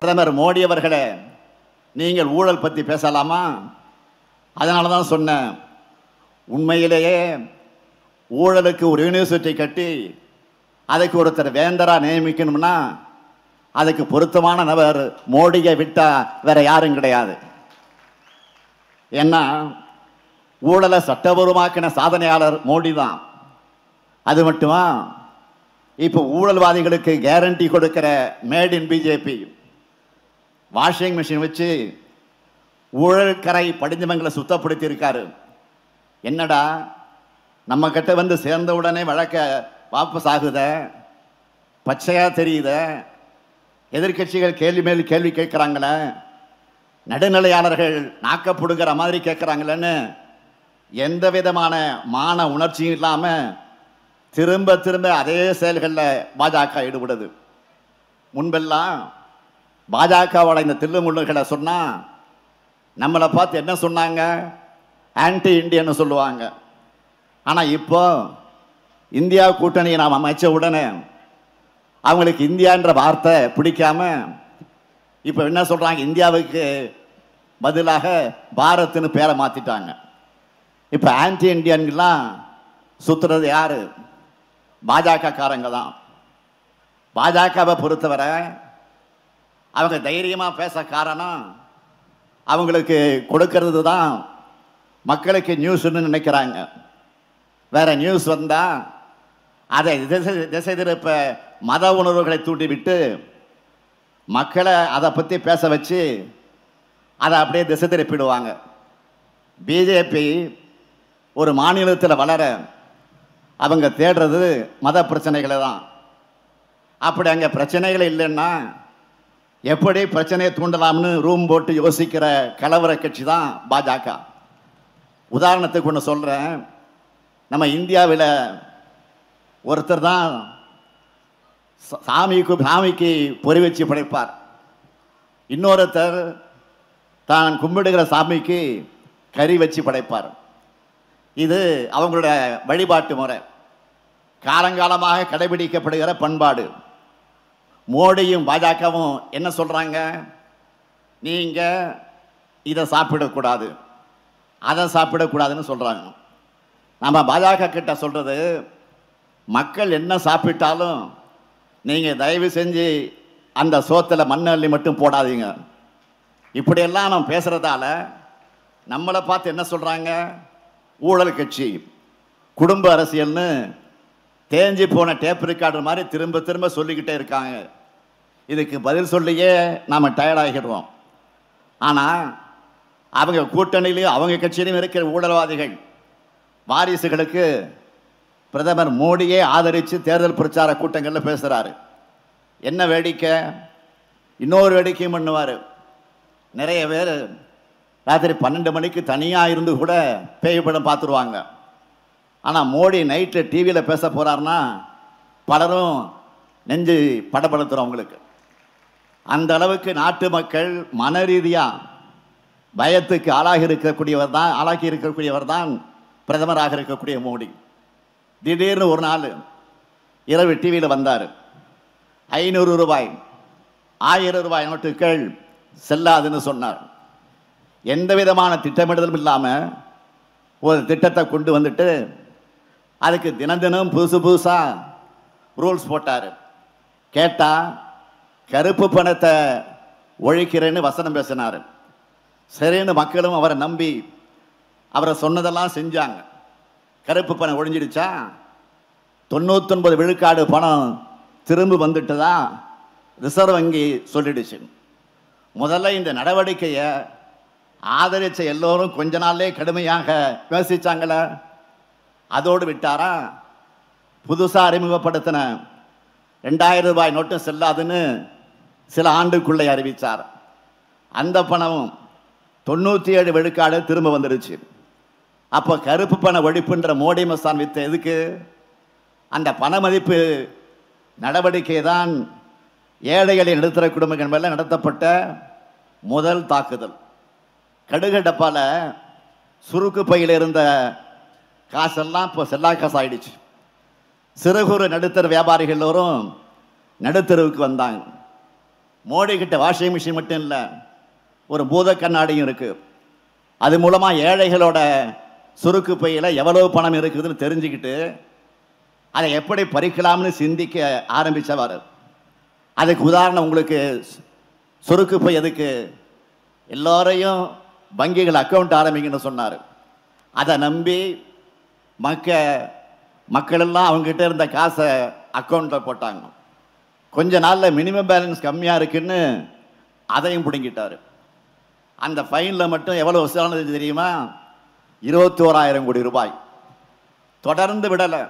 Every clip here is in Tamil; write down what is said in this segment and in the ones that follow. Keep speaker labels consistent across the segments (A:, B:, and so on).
A: பிரதமர் மோடி அவர்களே, நீங்கள் ஊழல் பற்றி பேசலாமா? அதனால தான் சொன்னேன், உண்மையிலேயே ஊழலுக்கு ஒரு யூனிவர்சிட்டி கட்டி அதுக்கு ஒருத்தர் வேந்தரா நியமிக்கணும்னா அதுக்கு பொருத்தமான நபர் மோடியை விட்டா வேற யாரும் கிடையாது. ஏன்னா ஊழலை சட்டபூர்வமாக்கின சாதனையாளர் மோடி தான். அது மட்டுமா, இப்போ ஊழல்வாதிகளுக்கு கேரண்டி கொடுக்கிற made in BJP washing machine வச்சு ஊழல் கரை படிஞ்சவங்களை சுத்தப்படுத்தி இருக்காரு. என்னடா நம்ம கிட்ட வந்து சேர்ந்த உடனே வழக்க வாபஸ் ஆகுத, பச்சையா தெரியுத, எதிர்கட்சிகள் கேள்வி மேல் கேள்வி கேட்கிறாங்களே, நடுநிலையாளர்கள் நாக்கப்படுகிற மாதிரி கேட்கிறாங்களேன்னு எந்த விதமான மான உணர்ச்சியும் இல்லாம திரும்ப திரும்ப அதே செயல்களில் பாஜக ஈடுபடுது. முன்பெல்லாம் பாஜகவோட இந்த தில்லுமுள்ளுகளை சொன்னா நம்மளை பார்த்து என்ன சொன்னாங்க? ஆன்டி இண்டியன்னு சொல்லுவாங்க. ஆனால் இப்போ இந்தியா கூட்டணியை நாம் அமைச்ச உடனே அவங்களுக்கு இந்தியான்ற வார்த்தை பிடிக்காம இப்போ என்ன சொல்றாங்க? இந்தியாவுக்கு பதிலாக பாரத்னு பேரை மாத்திட்டாங்க. இப்போ ஆன்டி இண்டியன்லாம் சுத்துறது யாரு? பாஜக காரங்க தான். பாஜகவை பொறுத்தவரை அவங்க தைரியமா பேச காரணம் அவங்களுக்கு கொடுக்கறது தான் மக்களுக்கு நியூஸ்ன்னு நினைக்கிறாங்க. வேற நியூஸ் வந்தா அதை திசை திருப்ப மத உணர்வுகளை தூண்டிவிட்டு மக்களை அதை பற்றி பேச வச்சு அதை அப்படியே திசை திருப்பிடுவாங்க. பிஜேபி ஒரு மாநிலத்தில் வளர அவங்க தேடுறது மத பிரச்சனைகளை தான். அப்படி அங்கே பிரச்சனைகள் இல்லைன்னா எப்படி பிரச்சனையை தூண்டலாம்னு ரூம் போட்டு யோசிக்கிற கலவர கட்சி தான் பாஜக. உதாரணத்துக்கு ஒன்று சொல்கிறேன். நம்ம இந்தியாவில் ஒருத்தர் தான் சாமிக்கு பொறி வச்சு படைப்பார். இன்னொருத்தர் தான் கும்பிடுகிற சாமிக்கு கறி வச்சு படைப்பார். இது அவங்களோட வழிபாட்டு முறை, காலங்காலமாக கடைபிடிக்கப்படுகிற பண்பாடு. மோடியும் பாஜகவும் என்ன சொல்றாங்க? நீங்க இதை சாப்பிடக்கூடாது, அதை சாப்பிடக்கூடாதுன்னு சொல்றாங்க. நம்ம பாஜக கிட்ட சொல்றது, மக்கள் என்ன சாப்பிட்டாலும் நீங்க தயவு செஞ்சு அந்த சோத்துல மண்ணள்ளி மட்டும் போடாதீங்க. இப்படியெல்லாம் நம்ம பேசுறதால நம்மளை பார்த்து என்ன சொல்றாங்க? ஊழல் கட்சி, குடும்ப அரசியல்னு தேஞ்சி போன டேப் ரெக்கார்டர் மாதிரி திரும்ப திரும்ப சொல்லிக்கிட்டே இருக்காங்க. இதுக்கு பதில் சொல்லியே நாம் டயர்டாகிடுவோம். ஆனால் அவங்க கூட்டணியிலையும் அவங்க கட்சியிலையும் இருக்கிற ஊழல்வாதிகள் வாரிசுகளுக்கு பிரதமர் மோடியே ஆதரித்து தேர்தல் பிரச்சார கூட்டங்களில் பேசுகிறாரு. என்ன வேடிக்கை! இன்னொரு வேடிக்கையும் பண்ணுவார். நிறைய பேர் ராத்திரி 12 மணிக்கு தனியாக இருந்து கூட பேய் படம் பார்த்துருவாங்க. ஆனால் மோடி நைட்டில் டிவியில் பேச போகிறாருன்னா பலரும் நெஞ்சு படப்படுத்துகிறவங்களுக்கு. அந்த அளவுக்கு நாட்டு மக்கள் மன ரீதியாக பயத்துக்கு ஆளாகி இருக்கக்கூடியவர் தான் பிரதமராக இருக்கக்கூடிய மோடி. திடீர்னு ஒரு நாள் இரவு டிவியில் வந்தார். 500 ரூபாய் 1000 ரூபாய் நோட்டுகள் செல்லாதுன்னு சொன்னார். எந்த விதமான திட்டமிடுதலும் இல்லாமல் ஒரு திட்டத்தை கொண்டு வந்துட்டு அதுக்கு தினம் தினம் புதுசாக ரூல்ஸ் போட்டார். கேட்டால் கருப்பு பணத்தை ஒழிக்கிறேன்னு வசனம் பேசினார். சரின்னு மக்களும் அவரை நம்பி அவரை சொன்னதெல்லாம் செஞ்சாங்க. கருப்பு பணம் ஒழிஞ்சிடுச்சா? 99 விழுக்காடு பணம் திரும்ப வந்துட்டுதா ரிசர்வ் வங்கி சொல்லிடுச்சு. முதல்ல இந்த நடவடிக்கையை ஆதரிச்ச எல்லோரும் கொஞ்ச நாள்லே கடுமையாக விமர்சிச்சாங்கள. அதோடு விட்டாரா? புதுசாக அறிமுகப்படுத்தின 2000 ரூபாய் நோட்டும் செல்லாதுன்னு சில ஆண்டுக்குள்ளே அறிவித்தார். அந்த பணமும் 97 விழுக்காடு திரும்ப வந்துடுச்சு. அப்போ கருப்பு பண ஒழிப்புன்ற மோடி மஸ்தான் வித்த எதுக்கு? அந்த பண மதிப்பு நடவடிக்கை தான் ஏழைகளின் நடுத்தர குடும்பங்கள் மேலே நடத்தப்பட்ட முதல் தாக்குதல். கடுகு டப்பால சுருக்கு பையில் இருந்த காசெல்லாம் இப்போ செல்லா காசு ஆயிடுச்சு. சிறு குறு நடுத்தர வியாபாரிகள் எல்லோரும் நடுத்தருவுக்கு வந்தாங்க. மோடி கிட்ட வாஷிங் மிஷின் மட்டும் இல்லை, ஒரு பூத கண்ணாடியும் இருக்கு. அது மூலமா ஏழைகளோட சுருக்கு பையில எவ்வளவு பணம் இருக்குதுன்னு தெரிஞ்சுக்கிட்டு அதை எப்படி பறிக்கலாம்னு சிந்திக்க ஆரம்பிச்சவர். அதுக்கு உதாரணம் உங்களுக்கு சுருக்கு பை எதுக்கு, எல்லோரையும் வங்கிகள் அக்கௌண்ட் ஆரம்பிங்கன்னு சொன்னார். அதை நம்பி மக்கள் எல்லாம் அவங்ககிட்ட இருந்த காசை அக்கௌண்ட்டில் போட்டாங்க. கொஞ்ச நாளில் மினிமம் பேலன்ஸ் கம்மியாக இருக்குன்னு அதையும் பிடுங்கிட்டார். அந்த ஃபைனில் மட்டும் எவ்வளோ வசூலானது தெரியுமா? 21,000 கோடி ரூபாய். தொடர்ந்து விடலை.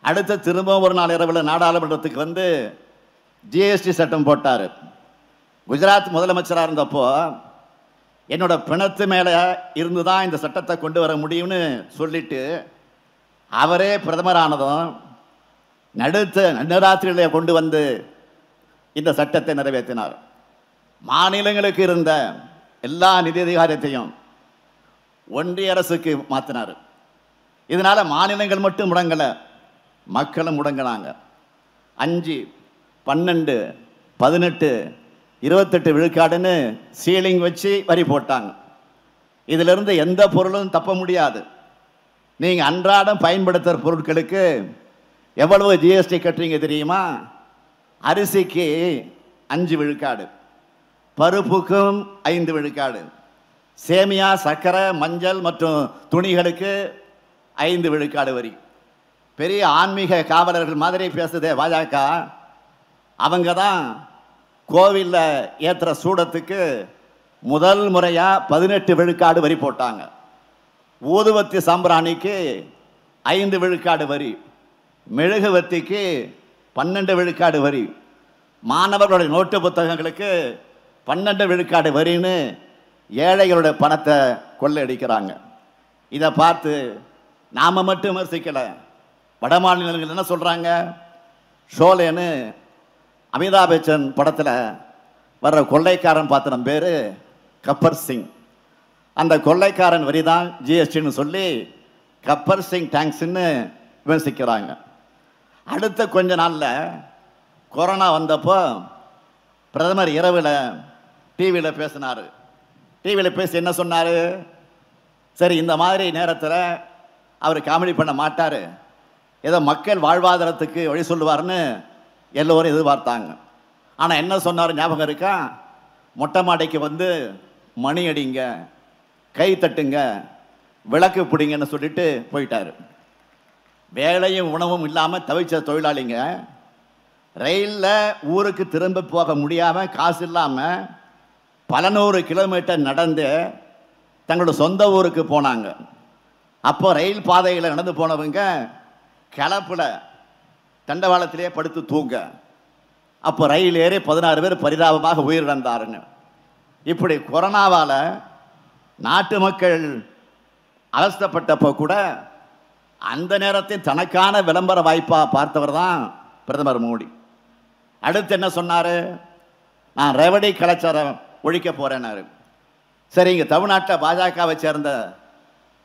A: அடுத்த திரும்ப ஒரு நாள் இரவில் நாடாளுமன்றத்துக்கு வந்து ஜிஎஸ்டி சட்டம் போட்டார். குஜராத் முதலமைச்சராக இருந்தப்போ என்னோட பிணத்து மேலே இருந்து தான் இந்த சட்டத்தை கொண்டு வர முடியும்னு சொல்லிட்டு அவரே பிரதமரானதும் நடுராத்திரியிலே கொண்டு வந்து இந்த சட்டத்தை நிறைவேற்றினார். மாநிலங்களுக்கு இருந்த எல்லா நிதி அதிகாரத்தையும் ஒன்றிய அரசுக்கு மாற்றினார். இதனால மாநிலங்கள் மட்டும் முடங்கலை, மக்களும் முடங்கினாங்க. 5, 12, 18, 28 விழுக்காடுன்னு சீலிங் வச்சு வரி போட்டாங்க. இதிலிருந்து எந்த பொருளும் தப்ப முடியாது. நீங்கள் அன்றாடம் பயன்படுத்துகிற பொருட்களுக்கு எவ்வளவு ஜிஎஸ்டி கட்டுறீங்க தெரியுமா? அரிசிக்கு 5 விழுக்காடு, பருப்புக்கும் 5 விழுக்காடு, சேமியா, சர்க்கரை, மஞ்சள் மற்றும் துணிகளுக்கு 5 விழுக்காடு வரி. பெரிய ஆன்மீக காவலர்கள் மாதிரி பேசுதே பாஜக, அவங்க தான் கோவிலில் ஏற்றுற சூடத்துக்கு முதல் முறையாக 18 விழுக்காடு வரி போட்டாங்க. ஊதுவத்தி சாம்பிராணிக்கு 5 விழுக்காடு வரி, மெழுகுவத்திக்கு 12 விழுக்காடு வரி, மாணவர்களுடைய நோட்டு புத்தகங்களுக்கு 12 விழுக்காடு வரின்னு ஏழைகளுடைய பணத்தை கொள்ளையடிக்கிறாங்க. இதை பார்த்து நாம் மட்டும் விமர்சிக்கலை. வட மாநிலங்கள் என்ன சொல்கிறாங்க? ஷோலேன்னு அமிதாப் பச்சன் படத்தில் வர்ற கொள்ளைக்காரன் பாத்திரம் பேர் கப்பர் சிங். அந்த கொள்ளைக்காரன் வரி தான் ஜிஎஸ்டின்னு சொல்லி கப்பர் சிங் டேங்க்ஸ்ன்னு விமர்சிக்கிறாங்க. அடுத்த கொஞ்ச நாளில் கொரோனா வந்தப்போ பிரதமர் இரவில் டிவியில் பேசினார். டிவியில் பேசி என்ன சொன்னார்? சரி, இந்த மாதிரி நேரத்தில் அவர் காமெடி பண்ண மாட்டார், ஏதோ மக்கள் வாழ்வாதாரத்துக்கு வழி சொல்லுவார்னு எல்லோரும் எதிர்பார்த்தாங்க. ஆனால் என்ன சொன்னார் ஞாபகம் இருக்கா? மொட்டை மாடைக்கு வந்து மணி அடிங்க, கை தட்டுங்க, விளக்கு பிடிங்கன்னு சொல்லிட்டு போயிட்டார். வேலையும் உணவும் இல்லாமல் தவிச்ச தொழிலாளிங்க ரயிலில் ஊருக்கு திரும்ப போக முடியாமல் காசு இல்லாமல் பல 100 கிலோமீட்டர் நடந்து தங்களோட சொந்த ஊருக்கு போனாங்க. அப்போ ரயில் பாதையில் நடந்து போனவங்க கிளப்பில் தண்டவாளத்திலே படுத்து தூங்க. அப்போ ரயில் ஏறி 16 பேர் பரிதாபமாக உயிரிழந்தாருங்க. இப்படி கொரோனாவால் நாட்டு மக்கள் அவஸ்தைப்பட்டப்போ கூட அந்த நேரத்தில் தனக்கான விளம்பர வாய்ப்பாக பார்த்தவர் தான் பிரதமர் மோடி. அடுத்து என்ன சொன்னார்? நான் ரெவடி கலாச்சாரம் ஒழிக்க போகிறேன்னாரு. சரி, இங்கே தமிழ்நாட்டில் பாஜகவை சேர்ந்த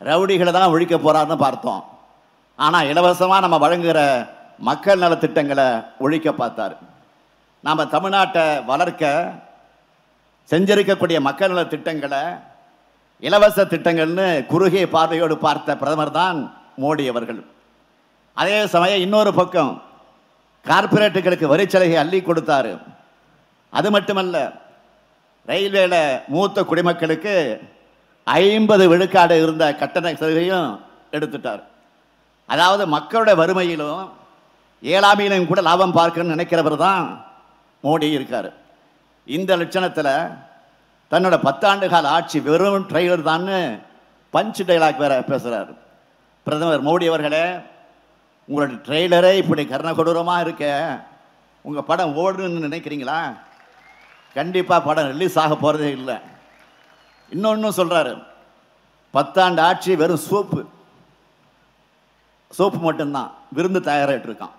A: ரவுடிகளை தான் ஒழிக்க போகிறாருன்னு பார்த்தோம். ஆனால் இலவசமாக நம்ம வழங்குகிற மக்கள் நலத்திட்டங்களை ஒழிக்க பார்த்தார். நாம் தமிழ்நாட்டை வளர்க்க செஞ்சிருக்கக்கூடிய மக்கள் நல திட்டங்களை இலவச திட்டங்கள்னு குறுகிய பார்வையோடு பார்த்த பிரதமர் தான் மோடி அவர்கள். அதே சமயம் இன்னொரு பக்கம் கார்பரேட்டுகளுக்கு வரிச்சலுகை அள்ளி கொடுத்தாரு. அது மட்டுமல்ல, ரயில்வேல மூத்த குடிமக்களுக்கு 50 விழுக்காடு இருந்த கட்டண சலுகையும் எடுத்துட்டார். அதாவது மக்களுடைய வறுமையிலும் ஏழாமையிலும் கூட லாபம் பார்க்கணும்னு நினைக்கிறவர் தான் மோடி இருக்கார். இந்த லட்சணத்தில் தன்னோட 10 ஆண்டு கால ஆட்சி வெறும் ட்ரெய்லர் தான்னு பஞ்ச் டைலாக் வேற பேசுகிறார். பிரதமர் மோடி அவர்களே, உங்களோட ட்ரெய்லரே இப்படி கர்ணகொடூரமாக இருக்க உங்கள் படம் ஓடுன்னு நினைக்கிறீங்களா? கண்டிப்பாக படம் ரிலீஸ் ஆக போகிறதே இல்லை. இன்னொன்று சொல்கிறாரு, 10 ஆண்டு ஆட்சி வெறும் சூப்பு மட்டும்தான், விருந்து தயாராகிட்டு இருக்கான்.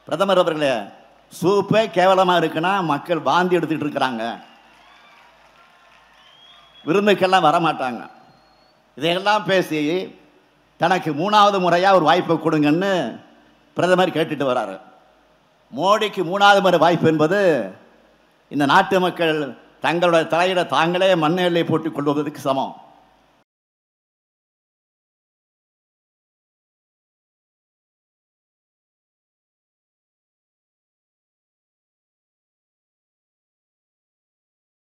A: பிரதமர் அவர்களே, சூப்பே கேவலமாக இருக்குன்னா மக்கள் வாந்தி எடுத்துக்கிட்டு இருக்கிறாங்க, விருந்துக்கெல்லாம் வரமாட்டாங்க. இதையெல்லாம் பேசி தனக்கு 3வது முறையாக ஒரு வாய்ப்பை கொடுங்கன்னு பிரதமர் கேட்டுட்டு வர்றாரு. மோடிக்கு 3வது முறை வாய்ப்பு என்பது இந்த நாட்டு மக்கள் தங்களுடைய தலையிட தாங்களே மண்ணெல்லை போட்டுக் கொள்வதற்கு சமம்.